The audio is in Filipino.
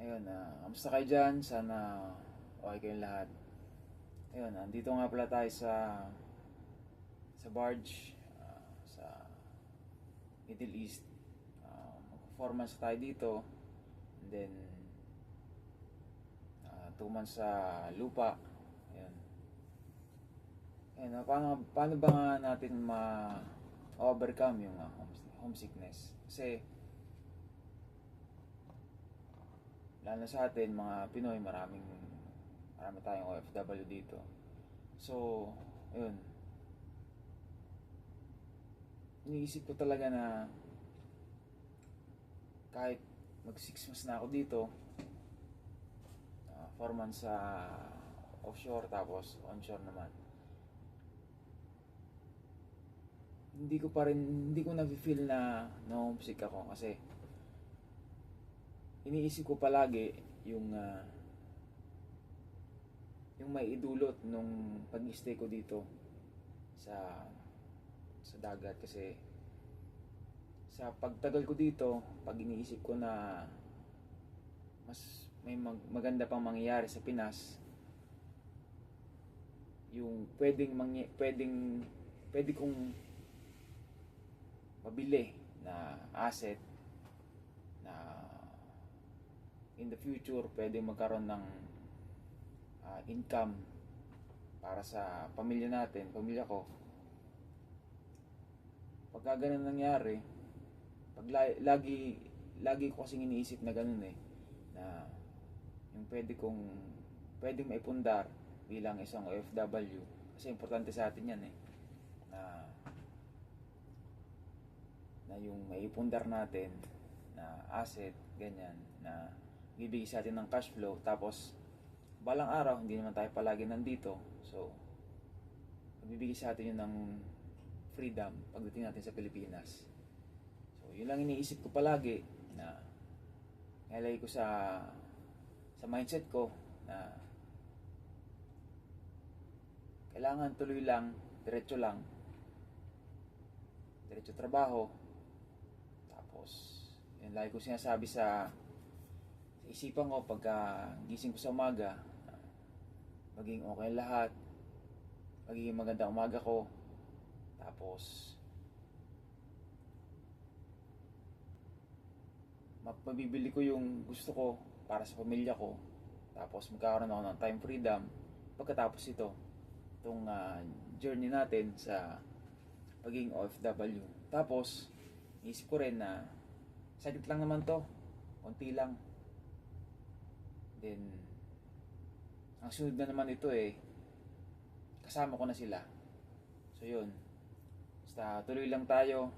Ayun, kamusta kayo dyan? Sana okay kayong lahat. Ayun, andito nga pala tayo sa barge, sa Middle East. Mag-performance tayo dito. And then, 2 months sa lupa. Ayun. Ayun, paano ba nga natin ma-overcome yung homesickness? Kasi, lalo sa atin, mga Pinoy, marami tayong OFW dito. So, ayun. Iniisip ko talaga na kahit mag 6 months na ako dito, 4 months sa offshore tapos onshore naman. Hindi ko na-feel na homesick ako kasi iniisip ko palagi yung may idulot nung pag-stay ko dito sa dagat. Kasi sa pagtagal ko dito, pag iniisip ko na mas may maganda pang mangyayari sa Pinas, yung pwede kong mabili na asset na in the future pwede magkaroon ng income para sa pamilya ko. Pagka ganun nangyari, lagi ko kasing iniisip na ganun na yung pwedeng maipundar bilang isang OFW, kasi importante sa atin yan na yung maipundar natin na asset, ganyan, na bibigay sa atin ng cash flow. Tapos balang araw hindi naman tayo palagi nandito, so magbibigay sa atin yun ng freedom pagdating natin sa Pilipinas. So yun lang iniisip ko palagi, na nilagay ko sa mindset ko na kailangan tuloy lang, diretso trabaho. Tapos yun lagi ko sinasabi sa isipan ko pagka gising ko sa umaga, maging okay lahat, magiging magandang umaga ko. Tapos mabibili ko yung gusto ko para sa pamilya ko. Tapos magkakaroon ako ng time freedom pagkatapos itong journey natin sa pagiging OFW. Tapos isip ko rin na saglit lang naman to, konti lang. Then ang sunod na naman ito kasama ko na sila. So yun, basta tuloy lang tayo,